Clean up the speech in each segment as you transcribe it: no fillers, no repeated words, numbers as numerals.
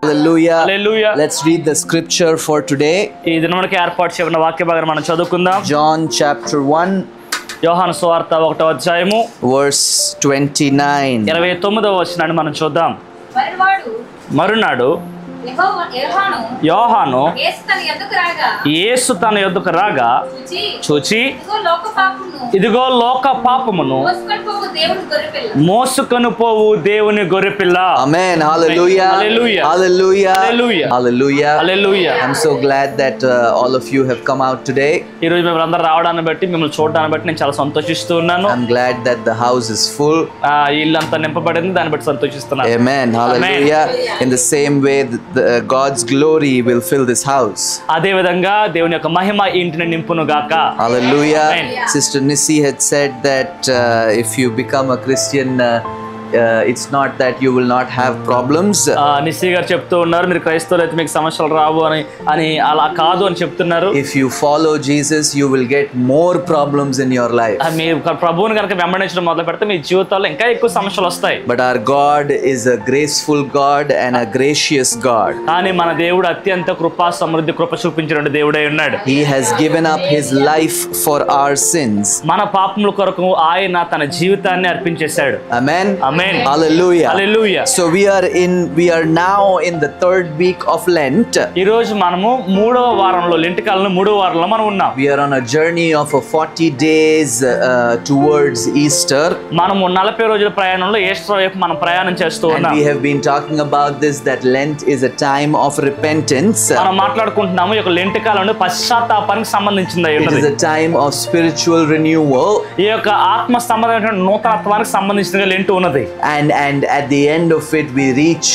Hallelujah. Hallelujah. Let's read the scripture for today. ఈ దినమునకి ఏర్పాటు చేయబడిన వాక్య భాగాన్ని మనం చదువుకుందాం. John chapter 1 యోహాను సువార్త 1వ అధ్యాయము verse 29. 29వ వచనాన్ని మనం చూద్దాం. మరునాడు యోహాను యేసు తన యొద్దకు రాగా చూచి ఇదిగో లోక పాపమును మోసుకొని పోవు దేవుని గొర్రెపిల్ల. Amen. Hallelujah. Hallelujah. Hallelujah. Hallelujah. Hallelujah. Hallelujah. I'm so glad that all of you have come out today. ఈ రోజు మేము అందరూ రావడాన్ని బట్టి మిమ్మల్ని చూడడాన్ని బట్టి నేను చాలా సంతోషిస్తూ ఉన్నాను. I'm glad that the house is full. ఈ ఇల్లు అంతా నింపబడింది, దాన్ని బట్టి సంతోషిస్తున్నాను. Amen. Hallelujah. In the same way God's glory will fill this house. అదే విధంగా దేవుని యొక్క మహిమ ఈ ఇంటిని నింపును గాక. Hallelujah. Amen. Sister Nissi had said that if you become a Christian, it's not that you will not have problems. Nissi గారు చెప్తూ ఉన్నారు, మీరు క్రైస్తవులు అయితే మీకు సమస్యలు రావు అని అలా కాదు అని చెప్తున్నారు. If you follow Jesus, you will get more problems in your life. మీరు ప్రభువుని కనుక వెంబడించడం మొదలు పెడితే మీ జీవితాల్లో ఇంకా ఎక్కువ సమస్యలు వస్తాయి. But our God is a graceful God and a gracious God. కానీ మన దేవుడు అత్యంత కృపా సమృద్ధి కృప చూపించిన దేవుడై ఉన్నాడు. He has given up his life for our sins. మన పాపముల కొరకు ఆయన తన జీవితాన్ని అర్పించేశాడు. Amen. Amen. Hallelujah. Hallelujah. So we are now in the third week of Lent. ఈ రోజు మనము 3వ వారంలో, లెంట్ కాలంలో 3వ వారంలో మనం ఉన్నాం. We are on a journey of 40 days towards Easter. మనము 40 రోజుల ప్రయాణంలో ఈస్టర్ వైపు మనం ప్రయాణం చేస్తూ ఉన్నాం. And we have been talking about this, that Lent is a time of repentance. మనం మాట్లాడుకుంటున్నాము ఈ యొక్క లెంట్ కాలంలో పశ్చాత్తాపానికి సంబంధించింది అయి ఉన్నది. It is a time of spiritual renewal. ఈ యొక్క ఆత్మ సంబంధమైన నూతనత్వానికి సంబంధించిన లెంట్ ఉన్నది. And at the end of it we reach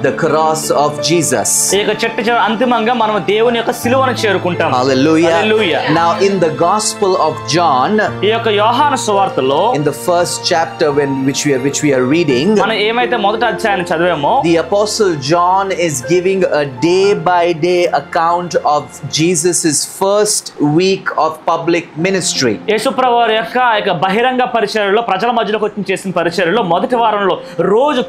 the cross of Jesus. ఈ యొక్క చిట్ట అంతిమంగా మనం దేవుని యొక్క సిలువను చేరుకుంటాం. Hallelujah. Hallelujah. Now in the Gospel of John, ఈ యొక్క యోహాను సువార్తలో in the first chapter which we are reading, మనం ఏమైతే మొదటి అధ్యాయాన్ని చదివామో, the apostle John is giving a day by day account of Jesus's first week of public ministry. యేసుప్రభువారి యొక్క బహిరంగ పరిచర్యలో, ప్రజల మధ్యలోకి వచ్చి చేసిన పరిచర్యలో మొదటి వారంలో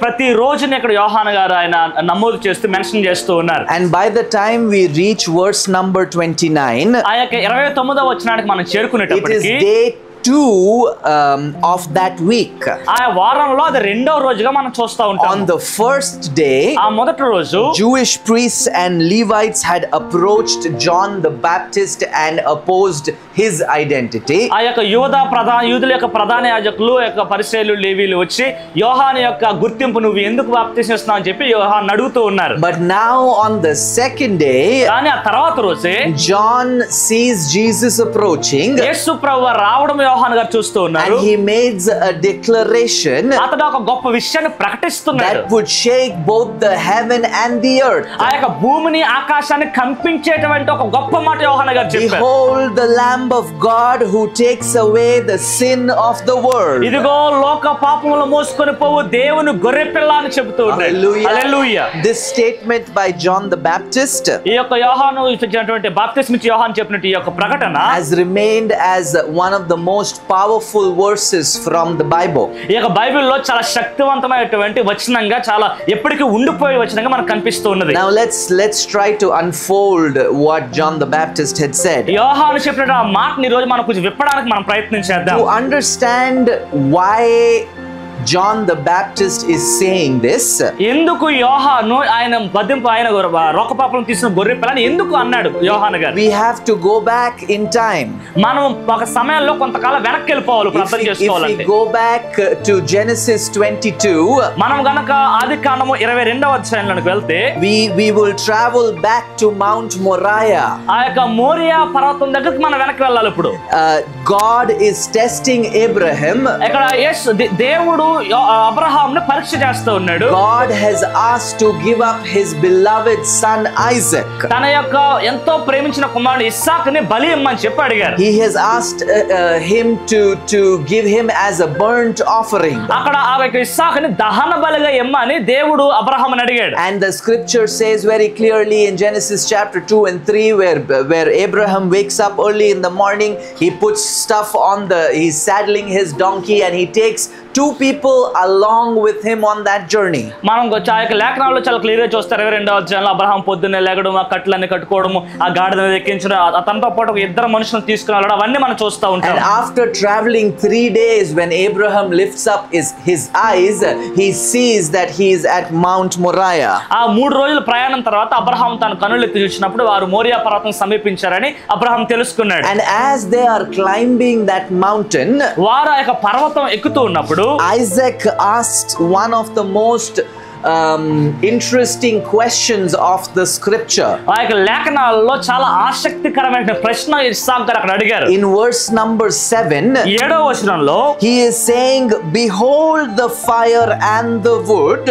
ప్రతి రోజుని ఇక్కడ యోహాను గారు ఆయన నమోదు చేస్తూ మెన్షన్ చేస్తూ ఉన్నారు. And by the time we reach verse number 29, ఆ యొక్క 29వ వచనానికి మనం చేరుకునేటప్పటికి it is day 2 of that week. ఆ వారంలో అది రెండవ రోజుగా మనం చూస్తూ ఉంటాం. On the first day, ఆ మొదటి రోజు Jewish priests and Levites had approached John the Baptist and opposed his identity. ఆ యొక్క యూదుల యొక్క ప్రధాన యాజకులు, యొక్క పరిసయ్యులు, లేవీయులు వచ్చి యోహాను యొక్క గుర్తింపు నువ్వు ఎందుకు బాప్తిసం ఇస్తున్నావు అని చెప్పి యోహాను అడుగుతూ ఉన్నారు. But now on the second day, కానీ ఆ తర్వాత రోజే John sees Jesus approaching. యేసు ప్రభువు రావడం యోహాను గారు చూస్తూ ఉన్నారు. And he makes a declaration అతడు ఒక గొప్ప విషయాన్ని ప్రకటిస్తున్నాడు. that would shake both the heaven and the earth. ఆ యొక్క భూమిని ఆకాశాన్ని కంపించేటువంటి ఒక గొప్ప మాట యోహాను గారు చెప్పారు. Behold the Lamb of God who takes away the sin of the world. ఇదిగో లోక పాపములు మోసుకొని పోవు దేవుని గొర్రెపిల్ల అని చెబుతూ ఉన్నాడు. హల్లెలూయా. This statement by John the Baptist, ఈ యొక్క యోహాను ఇచ్చినటువంటి బాప్తిస్మిచ్చి యోహాను చెప్పినట్టు ఈ యొక్క ప్రకటన has remained as one of the most powerful verses from the Bible. ఈ యొక్క బైబిల్లో చాలా శక్తివంతమైనటువంటి వచనంగా, చాలా ఎప్పటికీ ఉండిపోయే వచనంగా మనకు కనిపిస్తూ ఉన్నది. Now let's try to unfold what John the Baptist had said. యోహాను చెప్పిన ఆ మాటని ఈ రోజు మనం కొంచెం విప్పడానికి మనం ప్రయత్నం చేద్దాం. To understand why John the Baptist is saying this, ఎందుకు యోహాను ఆయన రోకపాపలను తీసిన గొర్రెపిల్లని ఎందుకు అన్నాడు యోహాను గారు? we have to go back in time. మనం ఒక సమయంలో కొంతకాలం వెనక్కి వెళ్ళిపోవాలి అర్థం చేసుకోవాలంటే. If we go back to Genesis 22, మనం గనక ఆదికాండము 22వ అధ్యాయంలోకి వెళ్తే we will travel back to Mount Moriah. ఆ యొక్క మోరియా పర్వతం దగ్గరికి మనం వెనక్కి వెళ్ళాలి. ఇప్పుడు God is testing Abraham. ఇక్కడ దేవుడు అబ్రహామును పరీక్ష చేస్తూ ఉన్నాడు. God has asked to give up his beloved son Isaac. తన యొక్క ఎంతో ప్రేమించిన కుమారుడు ఇస్సాకుని బలి ఇమ్మని చెప్పి అడిగారు. He has asked him to give him as a burnt offering. అక్కడ ఆ యొక్క ఇస్సాకుని దహన బలిగా ఇమ్మని దేవుడు అబ్రహాముని అడిగాడు. And the scripture says very clearly in Genesis chapter 2 and 3 where Abraham wakes up early in the morning, he puts stuff on he's saddling his donkey and he takes 2 people along with him on that journey. మనం లేఖనాల్లో చాలా clear గా చూస్తారు. 22వ అధ్యాయంలో Abraham పొద్దున్నే లేగడం, ఆ కట్లన్నీ కట్టుకోవడము, ఆ గాడిద మీద ఎక్కించడం, అతనితో పాటు ఒక ఇద్దరు మనుషులను తీసుకుని వెళ్ళడం, అవన్నీ మనం చూస్తూ ఉంటాం. And after traveling 3 days, when Abraham lifts up his eyes, he sees that he is at Mount Moriah. ఆ 3 రోజుల ప్రయాణం తర్వాత అబ్రహాం తన కన్నులెత్తి చూసినప్పుడు వారు మోరియా పర్వతం సమీపించారని అబ్రహాం తెలుసుకున్నాడు. And as they are climbing that mountain, వారు ఆ పర్వతం ఎక్కుతూ ఉన్నప్పుడు Isaac asked one of the most interesting questions of the scripture. ఆ లేఖనాల్లో చాలా ఆసక్తికరమైన ప్రశ్న ఇస్సాకు గారు అక్కడ అడిగారు. In verse number 7, 7వ వచనంలో he is saying, behold the fire and the wood,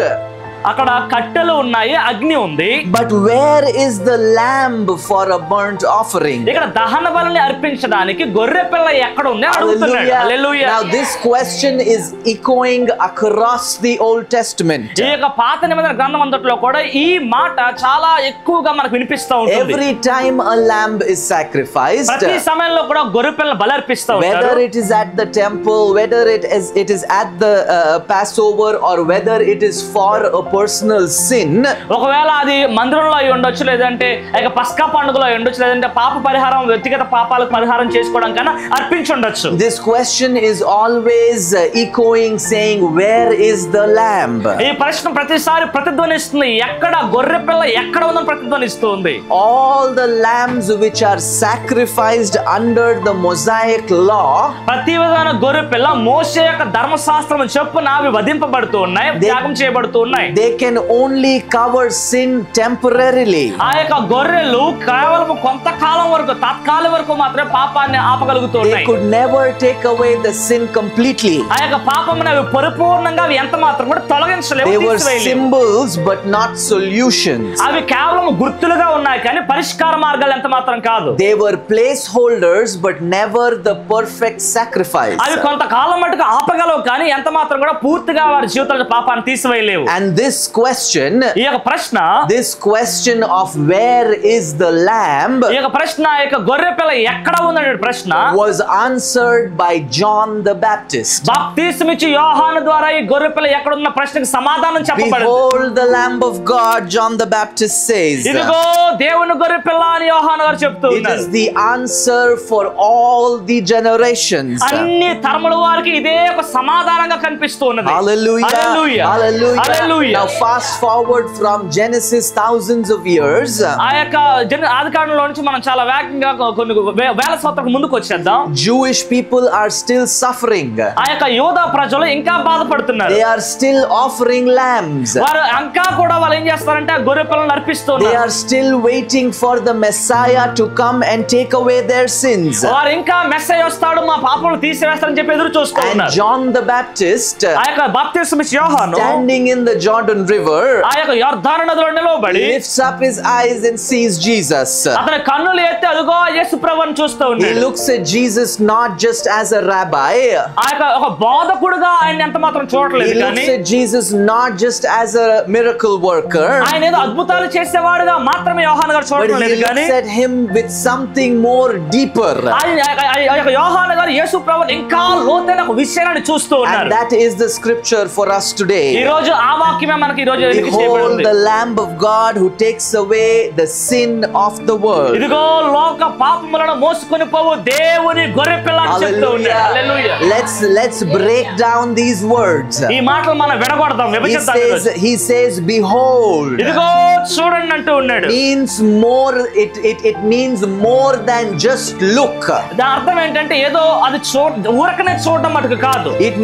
అక్కడ కట్టెలు ఉన్నాయి, అగ్ని ఉంది, but where is the lamb for a burnt offering? ఇక్కడ దహన బలిని అర్పించడానికి గొర్రె పిల్ల ఎక్కడ ఉంది అడుగుతున్నాడు. హల్లెలూయా. Now this question is echoing across the Old Testament. ఈ పాత నిబంధన గ్రంథం అంతట్లో కూడా ఈ మాట చాలా ఎక్కువగా మనకు వినిపిస్తూ ఉంటుంది. Every time a lamb is sacrificed, ప్రతి సమయంలో కూడా గొర్రె పిల్లని బలి అర్పిస్తూ ఉంటారు. whether it is at the temple, whether it is at the Passover, or whether it is for a personal sin, ఒకవేళ అది మందిరంలో అయి ఉండొచ్చు, లేదంటే పస్కా పండుగలో అయి ఉండొచ్చు, లేదంటే పాప పరిహారం, వ్యక్తిగత పాపాలకు పరిహారం చేసుకోవడానికైనా అర్పించుండొచ్చు. this question is always echoing, saying, where is the lamb? ఈ ప్రశ్న ప్రతిసారి ప్రతిధ్వనిస్తుంది, ఎక్కడ గొర్రె పిల్ల ఎక్కడ ఉందని ప్రతిధ్వనిస్తుంది. all the lambs which are sacrificed under the Mosaic law, ప్రతి విధమైన గొర్రె పిల్ల మోషే యొక్క ధర్మశాస్త్రం చొప్పున అవి వధింపబడుతూ ఉన్నాయి, త్యాగం చేయబడుతూ ఉన్నాయి. they can only cover sin temporarily. ఆ గొర్రెలు కేవలం కొంతకాలం వరకు, తాత్కాలిక వరకు మాత్రమే పాపాన్ని ఆపగలుగుతూ ఉన్నాయి. they could never take away the sin completely. ఆ పాపమును అవి పరిపూర్ణంగా ఎంత మాత్రం కూడా తొలగించలేవు, they were తీసివేయలేవు. symbols but not solutions. అవి కేవలం గుర్తులుగా ఉన్నాయి కానీ పరిష్కార మార్గాలు ఎంత మాత్రం కాదు. they were placeholders but never the perfect sacrifice. అవి కొంతకాలం మటుకు ఆపగలవు కానీ ఎంత మాత్రం కూడా పూర్తిగా వారి జీవితంలో పాపాన్ని తీసివేయలేవు. and this question, ఈ ప్రశ్న, this question of where is the lamb, ఈ ప్రశ్న, గొర్రె పిల్ల ఎక్కడ ఉందనే ప్రశ్న was answered by John the Baptist. బాప్తిస్మిచ్చు యోహాను ద్వారా ఈ గొర్రె పిల్ల ఎక్కడ ఉన్న ప్రశ్నకు సమాధానం చెప్పబడింది. behold the lamb of God, John the Baptist says. ఇదిగో దేవుని గొర్రె పిల్ల అని యోహాను గారు చెప్తూ ఉన్నారు. it is the answer for all the generations. అన్ని తరముల వారికి ఇదే ఒక సమాధానంగా కనిపిస్తూ ఉన్నది. hallelujah, hallelujah, hallelujah, hallelujah. now fast forward from Genesis thousands of years. ఆ ఆదికాండంలో నుంచి మనం చాలా వేగంగా కొన్ని వేల సంవత్సరాల ముందుకు వచ్చేద్దాం. Jewish people are still suffering. ఆ యూదా ప్రజలు ఇంకా బాధపడుతున్నారు. they are still offering lambs. వారు ఇంకా కూడా వాళ్ళు ఏం చేస్తారంటే గొర్రె పిల్లలను అర్పిస్తున్నారు. they are still waiting for the Messiah to come and take away their sins. వారు ఇంకా మెస్సయ్య వస్తాడు, మా పాపాలను తీసివేస్తాడని చెప్పి ఎదురు చూస్తూ ఉన్నారు. and John the Baptist, ఆ బాప్తిస్మిచ్చు యోహాను, standing in the Jordan River, ఆ యొర్దాను నదిలో నిలబడి lifts up his eyes and sees Jesus. అతని కన్నులు ఎత్తి అదిగో యేసు ప్రభువును చూస్తూ ఉన్నాడు. he looks at Jesus not just as a rabbi. ఆ ఒక బోధకుడుగా ఆయన ఎంత మాత్రం చూడలేదు he కానీ, looks at Jesus not just as a miracle worker. ఆయన ఏదో అద్భుతాలు చేసేవాడుగా మాత్రమే యోహాను గారు చూడలేదు but he కానీ, looks at him with something more deeper. యోహాను గారు యేసు ప్రభువుని ఇంకా లోతైన ఒక విషయాన్ని చూస్తూ ఉన్నారు. and that is the scripture for us today. ఈ రోజు ఆ వాక్యమే మనకి ఈ రోజు behold the lamb of God who takes away the sin of the world. ఇదిగో లోక పాపములను మోసుకొని పోవు దేవుని గొర్రె పిల్ల అని చెప్తూ ఉన్నారు. హల్లెలూయా. let's break down these words. ఈ మాటలు మనం విడగొడదాం, విభజిద్దాం. he says behold. ఇదిగో చూడండి అంటూ ఉన్నాడు. means more, it means more than just look. దాని అర్థం ఏంటంటే ఏదో అది ఊరకనే చూడడం మటుకు కాదు. it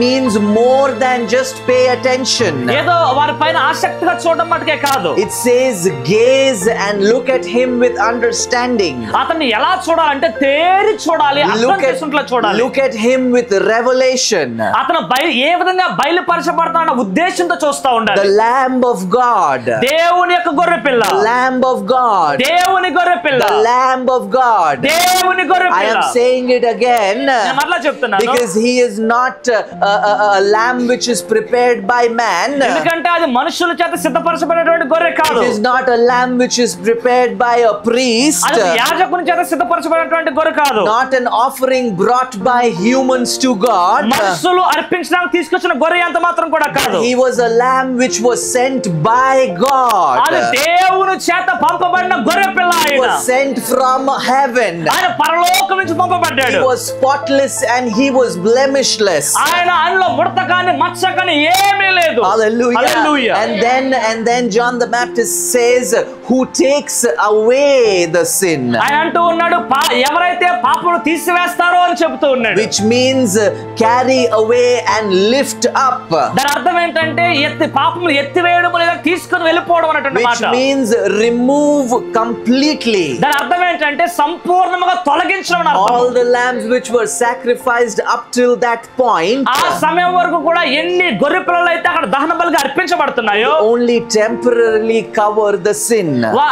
means more than just pay attention. ఏదో వారి పైన ఆసక్తిగా చూడడం మటుకే కాదు. it says gaze and look at him with understanding. అతన్ని ఎలా చూడాలంటే తేరి చూడాలి, అర్థం చేసుకుంటూ చూడాలి. look at him with revelation. అతను ఏ విధంగా బయలుపరచబడతాడన్న ఉద్దేశంతో చూస్తూ ఉండాలి. the lamb of God, దేవుని యొక్క గొర్రె పిల్ల, the lamb of God, దేవుని గొర్రె పిల్ల, the lamb of God. దేవుని గొర్రె I పిల్ల. am saying it again మరలా చెప్తున్నాను, because he is not a lamb which is prepared by man. ఎందుకంటే అది మనుషుల చేత సిద్ధపరచబడినటువంటి గొర్రె కాదు. It is not a lamb which is prepared by a priest. అది యాజకుని చేత సిద్ధపరచబడినటువంటి గొర్రె కాదు. Not an offering brought by humans to God. మనుషులు అర్పించడానికి తీసుకొచ్చిన గొర్రె అంత మాత్రం కూడా కాదు. He was a lamb which was sent by God. అది దేవుని చేత పంపబడిన గొర్రె పిల్ల. He was sent from heaven. ఆయన పరలోకం నుంచి పంపబడ్డాడు. He was spotless and he was blemishless. ఆయనలో ముడత కానీ మచ్చ కానీ ఏమీ లేదు. Hallelujah. Hallelujah. And then John the Baptist says, who takes away the sin. ఆయన అంటూ ఉన్నాడు ఎవరైతే పాపమును తీసివేస్తారో అని చెప్తూ ఉన్నాడు. Which means carry away and lift up. దాని అర్థం ఏంటంటే పాపమును ఎత్తివేయడం లేదా తీసుకొని వెళ్ళిపోవడం అన్నటువంటి మాట. Which means remove completely. దాని అర్థం ఏంటంటే సంపూర్ణంగా తొలగించడం అని అర్థం. All the lambs which were sacrificed up till that point. ఆ సమయం వరకు కూడా ఎన్ని గొర్రె పిల్లలు అయితే అక్కడ దహన బలిగా అర్పించబడుతున్నాయో only temporarily cover the sin.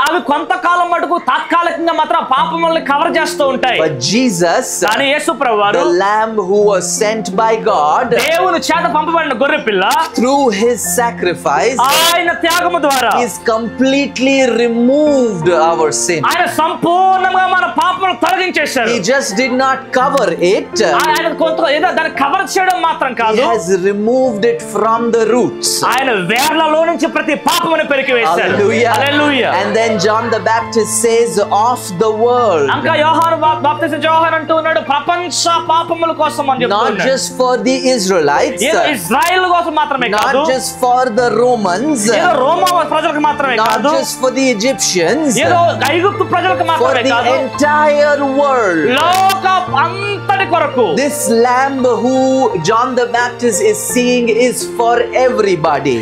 అవి కొంతకాలం మటుకు తాత్కాలికంగా మాత్రం పాపములను కవర్ చేస్తూ ఉంటాయి. But Jesus, కానీ యేసు ప్రభువారు, the lamb who was sent by God, దేవుని చేత పంపబడిన గొర్రె పిల్ల, through his sacrifice, ఆయన త్యాగము ద్వారా he's completely removed our sin. ఆయన సంపూర్ణంగా మన పాపములను తొలగించేశారు. He just did not cover it. ఆయన కొంత ఏదో దాన్ని కవర్ చేయడం మాత్రం కాదు. He has removed it from the roots. ఆయన వేర్లలో నుంచి ప్రతి పాపమును పెరికివేశాడు. Hallelujah. Hallelujah. And then John the Baptist says of the world. ఇంకా యోహాను బాప్తిసం యోహాను అంటూ ఉన్నాడు ప్రపంచ పాపముల కోసం అని చెప్తున్నాడు. Not just for the Israelites. ఇశ్రాయేలు కోసం మాత్రమే కాదు. Not just for the Romans. ఏదో రోమా ప్రజలకు మాత్రమే కాదు. Not just for the Egyptians. ఏదో ఐగుప్తు ప్రజలకు మాత్రమే కాదు. For the entire world. లోక అంతటి కొరకు. This lamb who John the Baptist is seeing is for everybody.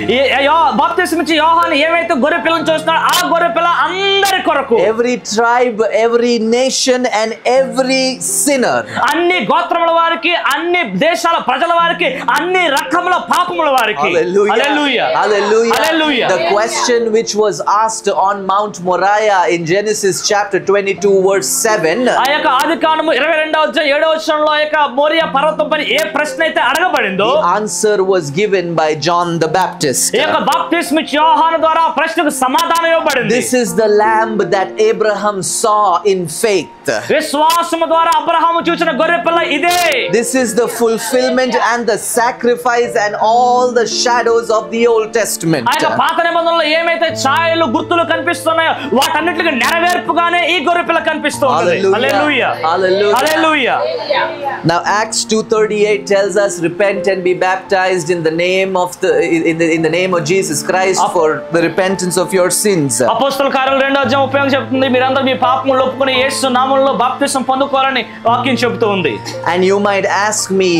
బాప్తిసం ఇచ్చే యోహాను ఏమైతే గొర్రె పిల్లను చూస్తున్నాడో ఆ గొర్రె పిల్ల అందరి కొరకు. Every tribe, every nation and every sinner. అన్ని గోత్రముల వారికి, అన్ని దేశాల ప్రజల వారికి, అన్ని రకముల పాపముల వారికి. Hallelujah. Hallelujah. Hallelujah. Hallelujah. The question which was asked on Mount Moriah in Genesis chapter 22 verse 7. ఆ యొక్క ఆదికాండము 22వ అధ్యాయం 7వ వచనంలో ఆ యొక్క మోరియా పర్వతంపై ఏ ప్రశ్న అయితే అడగబడిందో the answer was given by John the Baptist. ఈ యొక్క బాప్తిస్మ ఇచ్చే యోహాను ద్వారా ఆ ప్రశ్నకు సమాధానం ఇవ్వబడింది. This is the lamb that Abraham saw in faith. విశ్వాసము ద్వారా అబ్రహాము చూసిన గొర్రె పిల్ల ఇదే. This is the fulfillment and the sacrifice and all the shadows of the Old Testament. ఆ యొక్క పాత నిబంధనలో ఏమైతే ఛాయలు గుర్తులు కనిపిస్తున్నాయో వాటన్నిటికి నెరవేర్పుగానే ఈ గొర్రె పిల్ల కనిపిస్తుంది. హల్లెలూయా. Hallelujah. Hallelujah. Now Acts 2:38 tells us repent and be baptized in the name of in the name of Jesus Christ for the repentance of your sins. అపోస్తలుల కార్యాలు 2వ అధ్యాయం 30 చెప్తుంది మీరందరూ మీ పాపములను ఒప్పుకొని యేసు నామములో బాప్తిసం పొందుకోవాలని వాక్యం చెబుతూ ఉంది. And you might ask me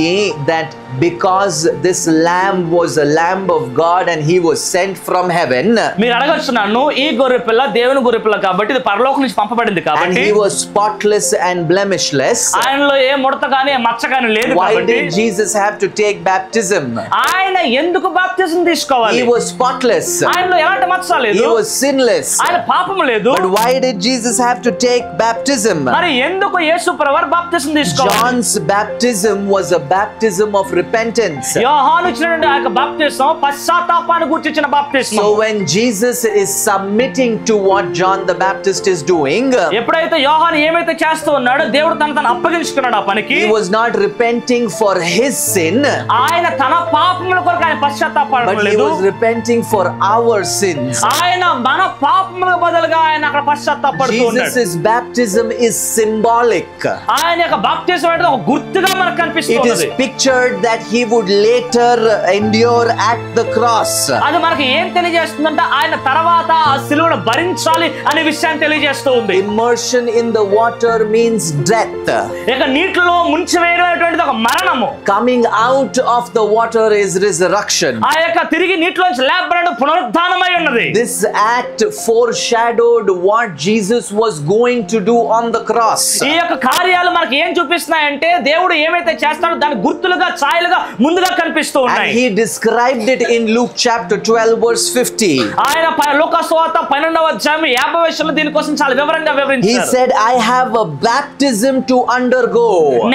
that because this lamb was a lamb of God and he was sent from heaven. మీరు అడగొచ్చు నన్ను ఈ గొర్రె పిల్ల దేవుని గొర్రె పిల్ల కాబట్టి ఇది పరలోకం నుంచి పంపబడింది కాబట్టి and he was spotless and blemishless. ఆయనలో ఏ ముడత గాని మచ్చ గాని లేదు కాబట్టి why did Jesus have to take baptism? ఆయన ఎందుకు బాప్తిసం తీసుకోవాలి? He was spotless. ఆయనలో ఎలాంటి మచ్చ లేదు. He was sinless. ఆయన పాపము లేదు. But why did Jesus have to take baptism? మరి ఎందుకు యేసు ప్రభువు బాప్తిసం తీసుకోవాలి? John's baptism was a baptism of repentance. యోహాను ఇచ్చినటువంటి ఆ యొక్క బాప్తిసం పశ్చాత్తాపాన్ని గుర్తించిన బాప్తిసం. So when Jesus is submitting to what John the Baptist is doing, ఎప్పుడైతే యోహాను ఏమైతే చేస్తూ ఉన్నాడో దేవుడు తనను అప్పగించుకున్నాడు ఆ పనికి. he was not repenting for his sin. ఆయన తన పాపముల కొరకు ఆయన పశ్చాత్తాపడలేదు. but he was repenting for our sins. ఆయన మన పాపములకు బదులుగా ఆయన అక్కడ పశ్చాత్తాపడుతూ ఉన్నాడు. Jesus' baptism is symbolic. ఆయన యొక్క బాప్తిసం అంటే ఒక గుర్తుగా మనకు కనిపిస్తుంది. It is pictured that he would later endure at the cross. అది మనకి ఏం తెలియజేస్తుందంటే ఆయన తర్వాత ఆ సిలువను భరించాలి అనే విషయాన్ని తెలియజేస్తూ ఉంది. Immersion in the water means death. ఇక నీటిలో ముంచివేయడం అనేటువంటిది ఒక మరణము. Coming out of the water is resurrection. ఆ యొక్క తిరిగి నీటిలోంచి లేపబడడం పునరుద్ధానమై ఉన్నది. This act foreshadowed what Jesus was going to do on the cross. ఈ యొక్క కార్యాలు మనకి ఏం చూపిస్తున్నాయంటే దేవుడు ఏమైతే చేస్తాడో దాని గుర్తులుగా ఛాయ స్థాయిలుగా ముందుగా కనిపిస్తూ And ఉన్నాయి. he described it in Luke chapter 12 verse 50. ఆయన లూకా సువార్త 12వ అధ్యాయం 50వ వచనంలో దీనికోసం చాలా వివరంగా He వివరించారు. said, I have a baptism to undergo.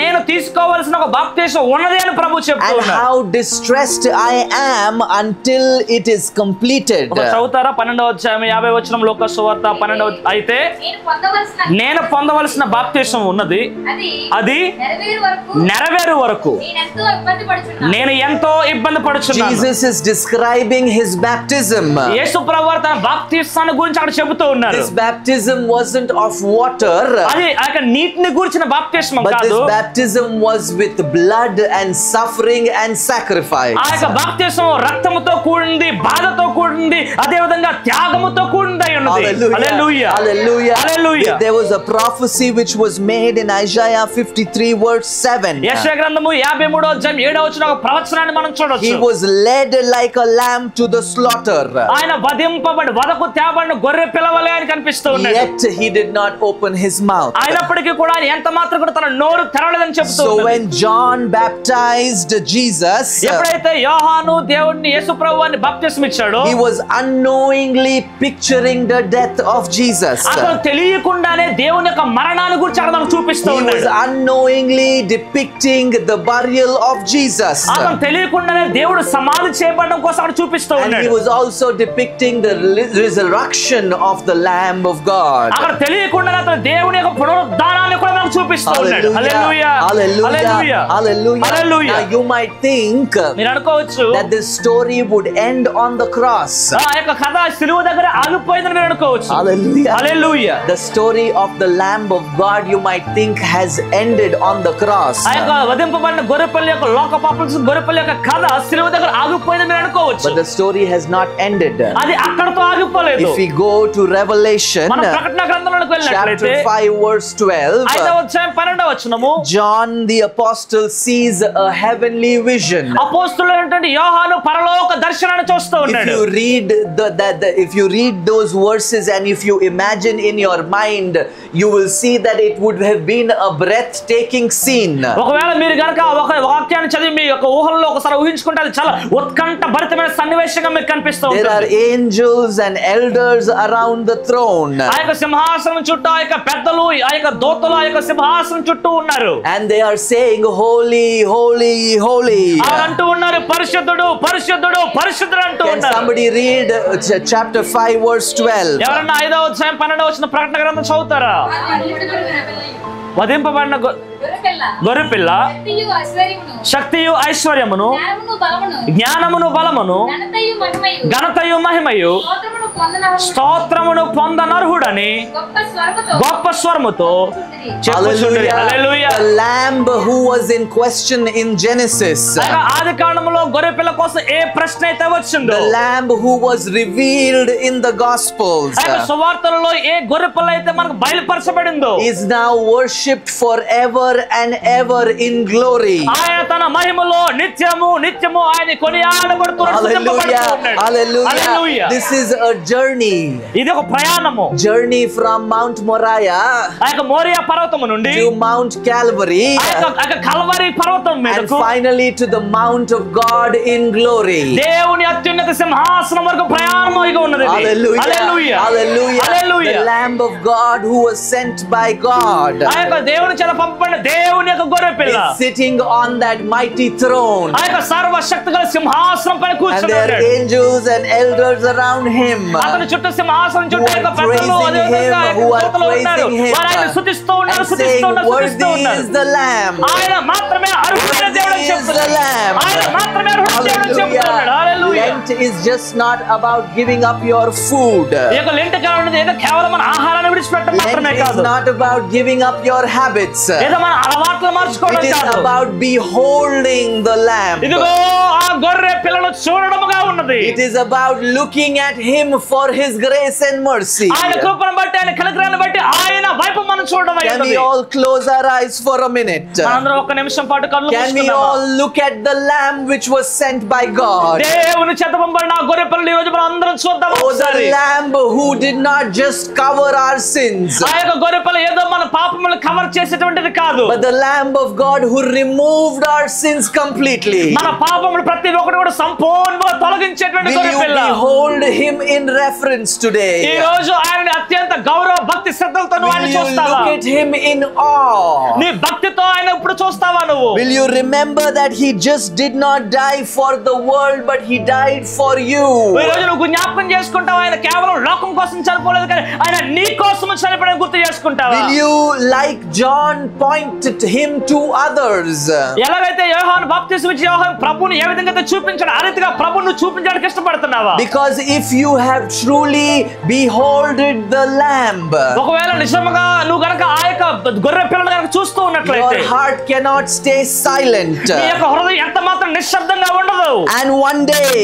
నేను తీసుకోవాల్సిన ఒక బాప్తిసం ఉన్నది అని ప్రభు చెప్తూ And ఉన్నారు. how distressed I am until it is completed. చదువుతారా 12వ అధ్యాయం 50వ వచనం లూకా సువార్త 12వ అయితే నేను పొందవలసిన బాప్తిసం ఉన్నది అది నెరవేరు వరకు నేను ఎంతో ఇబ్బంది పడుచున్నాను. Jesus is describing his baptism. యేసు ప్రభువు తన బాప్తిసాన్ని గురించి అక్కడ చెబుతూ ఉన్నారు. This baptism wasn't of water, అది ఆ నీటిని గురించిన బాప్తిసం but కాదు. this baptism was with blood and suffering and sacrifice. ఆ యొక్క బాప్తిసం రక్తముతో కూడింది, బాధతో కూడింది, అదే విధంగా త్యాగముతో కూడింది అయి ఉన్నది. హల్లెలూయా Hallelujah. Hallelujah. There was a prophecy which was made in Isaiah 53 verse 7. యెషయా గ్రంథము 53వ అధ్యాయం 7వ వచనం ఒక ప్రవచనాన్ని మనం చూడొచ్చు. He was led like a lamb to the slaughter. ఆయన వధింపబడి వధకు తేబడిన గొర్రె పిల్లవలే అని కనిపిస్తూ ఉన్నాడు. Yet he did not open his mouth. అయినప్పటికీ కూడా ఆయన ఎంత మాత్రం కూడా తన నోరు తెరవలేదని చెప్తూ So ఉన్నాడు. when John baptized Jesus, ఎప్పుడైతే యోహాను దేవుణ్ణి యేసు ప్రభువుని బాప్తిసం ఇచ్చాడో he was unknowingly picturing the death of Jesus. అతను తెలియకుండానే దేవుని యొక్క మరణాన్ని గురించి అక్కడ మనకు చూపిస్తూ He was ఉన్నాడు. unknowingly depicting the burial of Jesus. అతను తెలియకుండానే దేవుడు సమాధి చేయబడడం కోసం అక్కడ చూపిస్తూ And he ఉన్నాడు. was also depicting the resurrection of the Lamb of God. అక్కడ తెలియకుండానే అతను దేవుని యొక్క పునరుద్ధానాన్ని కూడా మనకు చూపిస్తూ ఉన్నాడు. హల్లెలూయా Hallelujah. Hallelujah Hallelujah. Hallelujah. Now you might think మీరు అనుకోవచ్చు that this story would end on the cross. ఆ యొక్క కథ సిలువ దగ్గర ఆగిపోయిందని మీరు అనుకోవచ్చు. Hallelujah. Hallelujah. The story of the Lamb of God, you might think, has ended on the cross. ఆ యొక్క వధింపబడిన గొర్రెపిల్ల యొక్క లోక పాపం గొర్రెపిల్ల యొక్క కథ సిలువ దగ్గర ఆగిపోయిందని మీరు అనుకోవచ్చు. But the story has not ended. అది అక్కడతో ఆగిపోలేదు. If we go to Revelation మనం ప్రకటన గ్రంథంలోకి వెళ్ళినట్లయితే chapter 5 verse 12, 5వ అధ్యాయం 12వ వచనము John the apostle sees a heavenly vision. అపోస్తలుడైనటువంటి యోహాను పరలోక దర్శనాన్ని చూస్తూ If ఉన్నాడు. you read if you read those verses and if you imagine in your mind, you will see that it would have been a breathtaking scene. ఒకవేళ మీరు గనక ఒక వాక్యాన్ని చదివి మీ యొక్క ఊహల్లో ఒకసారి ఊహించుకుంటే అది చాలా ఉత్కంఠ భరితమైన సన్నివేశంగా మీకు కనిపిస్తూ There are ఉంటుంది. angels and elders around the throne. ఆ యొక్క సింహాసనం చుట్టూ ఆ యొక్క పెద్దలు ఆ యొక్క దూతలు ఆ యొక్క సింహాసనం చుట్టూ ఉన్నారు. And they are saying, holy, holy, holy. వాళ్ళు అంటూ ఉన్నారు పరిశుద్ధుడు పరిశుద్ధుడు పరిశుద్ధుడు అంటూ Can ఉన్నారు. somebody read chapter 5 verse 12? ఎవరన్నా 5వ అధ్యాయం 12వ వచనం ప్రకటన గ్రంథం చదువుతారా? వధింపబడిన గొర్రెపిల్ల శక్తియు ఐశ్వర్యమును జ్ఞానమును బలమును ఘనతయు మహిమయు స్తోత్రమును పొందనర్హుడని గొప్ప స్వరముతో చెప్పుచుండిరి. హల్లెలూయా. The lamb who was in question in Genesis, ఆదికాండములో గొర్రెపిల్ల కోసం ఏ ప్రశ్న అయితే వచ్చిందో, the lamb who was revealed in the Gospels, సువార్తలలో ఏ గొర్రెపిల్ల అయితే మనకు బయలుపరచబడిందో, is now worshipped forever and ever in glory. ఆయన తన మహిమలో నిత్యము నిత్యము ఆయన కొనియాడబడుతున్నాడు. Hallelujah. This is a journey. ఇది ఒక ప్రయాణము. Journey from Mount Moriah ఆ యొక్క మోరియా పర్వతము నుండి to Mount Calvary, ఆ యొక్క కల్వరి పర్వతం and మీదకు finally to the Mount of God in glory. దేవుని అత్యున్నత సింహాసనం వరకు ప్రయాణం ఇక ఉన్నది. Hallelujah. Hallelujah. Hallelujah. Hallelujah. The Lamb of God who was sent by God ఆ యొక్క దేవుని చేత పంపబడిన దేవుని యొక్క గొర్రెపిల్ల is sitting on that mighty throne, ఆ యొక్క సర్వశక్తిగల సింహాసనం పైన and కూర్చుని there are ఉన్నాడు. angels and elders around him అతని చుట్టూ సింహాసనం చుట్టూ who are యొక్క పెద్దలు అదే విధంగా praising him, who are దూతలు ఉన్నారు. praising him, వారు ఆయన స్తుతిస్తూ ఉన్నారు, and స్తుతిస్తూ saying, ఉన్నారు, స్తుతిస్తూ worthy ఉన్నారు. is the Lamb. ఆయన మాత్రమే అర్హుడైన దేవుడు అని Worthy is the చెప్తున్నాడు. Lamb. ఆయన మాత్రమే అర్హుడైన దేవుడు అని చెప్తున్నాడు. హల్లెలూయా. Lent is just not about giving up your food. ఈ యొక్క లెంట్ కాలం అనేది ఏదో కేవలం మన ఆహారాన్ని విడిచిపెట్టడం మాత్రమే Lent is కాదు. not about giving up your habits. ఏదో మన అలవాట్లు మార్చుకోవడం It is కాదు. about beholding the Lamb. ఇదిగో ఆ గొర్రె పిల్లను చూడడముగా ఉన్నది. It is about looking at him for his grace and mercy. ఆయన కృపను బట్టి ఆయన కనికరాన్ని బట్టి ఆయన వైపు మనం చూడడం Can we all close our eyes for a minute? మనందరం ఒక్క నిమిషం పాటు కళ్ళు Can we మూసుకుందామా? all look at the Lamb which was sent by God? దేవుని చేత పంపబడిన ఆ గొర్రె పిల్లని ఈ రోజు మనం అందరం చూద్దాం Oh, the ఒకసారి. lamb who did not just cover our sins, ఆ యొక్క గొర్రెపిల్ల ఏదో మన పాపములను కవర్ చేసేటువంటిది కాదు, but the lamb of God who removed our sins completely. మన పాపములు ప్రతి ఒక్కటి కూడా సంపూర్ణంగా తొలగించేటువంటి Will you గొర్రెపిల్ల. behold him in reference ఈ today? రోజు ఆయనని అత్యంత గౌరవ భక్తి శ్రద్ధలతో నువ్వు ఆయన Will you చూస్తావా? look at him in awe? నీ భక్తితో ఆయన ఇప్పుడు చూస్తావా నువ్వు? Will you remember that he just did not die for the world, but he died for you? ఈ రోజు నువ్వు జ్ఞాపకం చేసుకుంటావా ఆయన కేవలం లోకం కోసం చనిపోలేదు కానీ ఆయన నీ కోసం చనిపోవడం గుర్తు చేసుకుంటావా? Will you, like John, point him to others? ఎలాగైతే యోహాను బాప్తిస్మం ఇచ్చి యోహాను ప్రభువుని ఏ విధంగా అయితే చూపించాడు ఆ రీతిగా ప్రభువును చూపించడానికి ఇష్టపడుతున్నావా? Because if you have truly beholded the lamb, ఒకవేళ నిజంగా నువ్వు గనక ఆ యొక్క గొర్రె పిల్లను గనక చూస్తూ ఉన్నట్లయితే your heart cannot stay silent. నీ యొక్క హృదయం ఎంత మాత్రం నిశ్శబ్దంగా ఉండదు. And one day,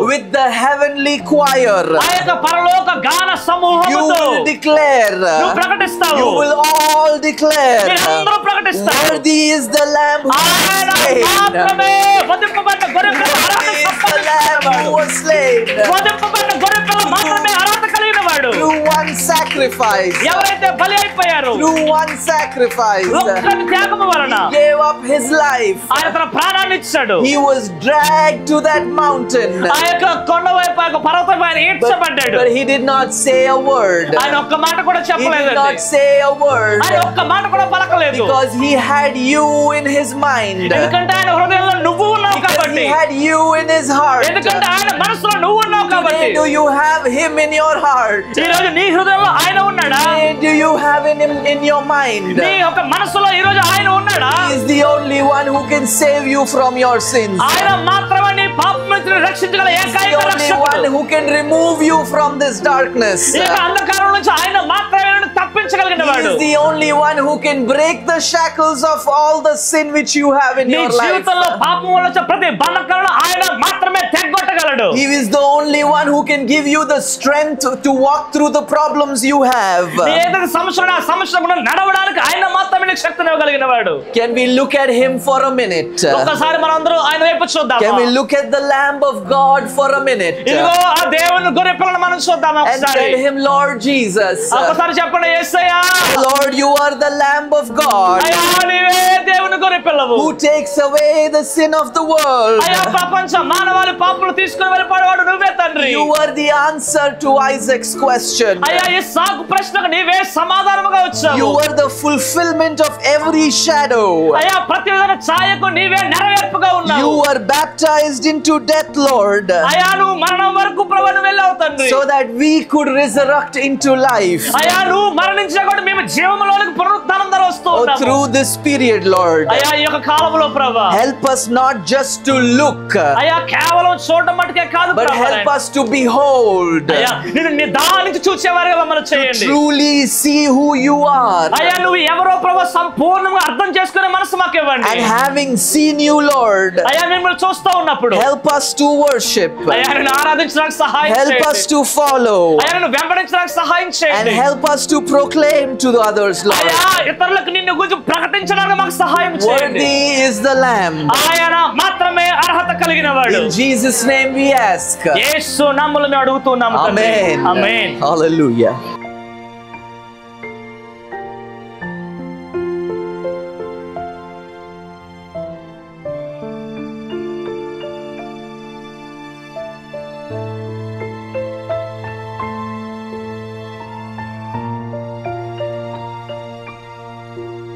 with the heavenly choir, ఆ యొక్క పరలోక గాన you సమూహముతో will declare, నువ్వు ప్రకటిస్తావు. you will all declare, మీరందరూ ప్రకటిస్తారు. worthy is the lamb who ఆయన was slain. మాత్రమే వధింపబడిన గొర్రె పిల్ల అర్హత Worthy is the lamb who was slain. వధింపబడిన గొర్రె పిల్ల మాత్రమే అర్హత కలిగిన వాడు. Through one sacrifice, ఎవరైతే బలి అయిపోయారు through one sacrifice, ఒక్కని త్యాగము వలన he gave up his life. ఆయన తన ప్రాణాన్ని ఇచ్చాడు. He was dragged to that mountain, ఆ యొక్క కొండ వైపు ఆ యొక్క పర్వతం ఆయన ఈడ్చబడ్డాడు. but he did not say a word. ఆయన ఒక్క మాట కూడా He చెప్పలేదు. did not say a word ఆయన ఒక్క మాట కూడా పలకలేదు. because he had you in his mind. ఎందుకంటే ఆయన హృదయంలో నువ్వు ఉన్నావు Because కాబట్టి. he had you in his heart. ఎందుకంటే ఆయన మనసులో నువ్వు ఉన్నావు కాబట్టి. Today, do you have him in your heart? ఈ రోజు నీ హృదయంలో ఆయన ఉన్నాడా? Today, do you have him in your mind? నీ యొక్క మనసులో ఈ రోజు ఆయన ఉన్నాడా? He is the only one who can save you from your sins. ఆయన మాత్రమే నీ పాపం నుంచి రక్షించగల He is ఏకైక the only one రక్షకుడు. who can remove you from this darkness. ఈ యొక్క అంధకారం నుంచి ఆయన మాత్రమే నిన్ను తప్పించగలిగిన He వాడు. is the only one who can break the shackles of all the sin which you have in నీ your life. జీవితంలో పాపం వల్ల వచ్చే ప్రతి బంధకాలను ఆయన మాత్రమే తెగొట్టగలడు. He is the only one who can give you the strength to walk through the problems you have. ఏదైతే సమస్య ఆ సమస్య గుండా నడవడానికి ఆయన మాత్రమే నీకు శక్తిని ఇవ్వగలిగిన వాడు. Can we look at him for a minute? ఒక్కసారి మనందరూ ఆయన వైపు చూద్దాం. Can we look at the Lamb of God for a minute? ఇదిగో ఆ దేవుని గొర్రె పిల్లను మనం చూద్దాం And ఒకసారి. tell him, Lord Jesus, ఒకసారి చెప్పండి యేసయ్యా, Lord, you are the Lamb of God అయ్యా నీవే దేవుని గొర్రె పిల్లవు. who takes away the sin of the world. అయ్యా ప్రపంచ మానవాళి పాపములు తీసుకుని వెళ్ళిపోయేవాడు నువ్వే తండ్రి. You are the answer to Isaac's question. అయ్యా ఇస్సాకు ప్రశ్నకు నీవే సమాధానముగా వచ్చావు. You are the fulfillment of every shadow. అయ్యా ప్రతి విధమైన ఛాయకు నీవే నెరవేర్పుగా ఉన్నావు. You were baptized into death, Lord, అయ్యా నువ్వు మరణం వరకు ప్రభువును వెళ్ళావు తండ్రి. so that we could resurrect into life. అయ్యా నువ్వు మరణించిన కూడా మేము జీవములోనికి పునరుత్థానం ద్వారా వస్తూ Oh, ఉన్నాము. through this period, Lord, అయ్యా ఈ యొక్క కాలంలో ప్రభువా help us not just to look, అయ్యా కేవలం చూడడం మటుకే కాదు but ప్రభువా. help us to behold, అయ్యా నిన్ను నిదానించి చూసేవారుగా మమ్మల్ని చేయండి. truly see who you are. అయ్యా నువ్వు ఎవరో ప్రభువా సంపూర్ణంగా అర్థం చేసుకునే మనసు మాకు ఇవ్వండి. And having seen you, Lord, అయ్యా మిమ్మల్ని చూస్తూ ఉన్నప్పుడు help us to worship, అయ్యా నిన్ను ఆరాధించడానికి సహాయం help చేయండి. us to follow, అయ్యా నిన్ను వెంబడించడానికి సహాయం and చేయండి. help us to proclaim to the others, Lord. అయ్యా ఇతరులకు నిన్ను గురించి ప్రకటించడానికి మాకు సహాయం చేయండి. Worthy is the Lamb. ఆయన మాత్రమే అర్హత కలిగిన వాడు. In Jesus' name we ask. యేసు నామములో మేము అడుగుతున్నాము తండ్రి. Amen. ఆమేన్. Hallelujah.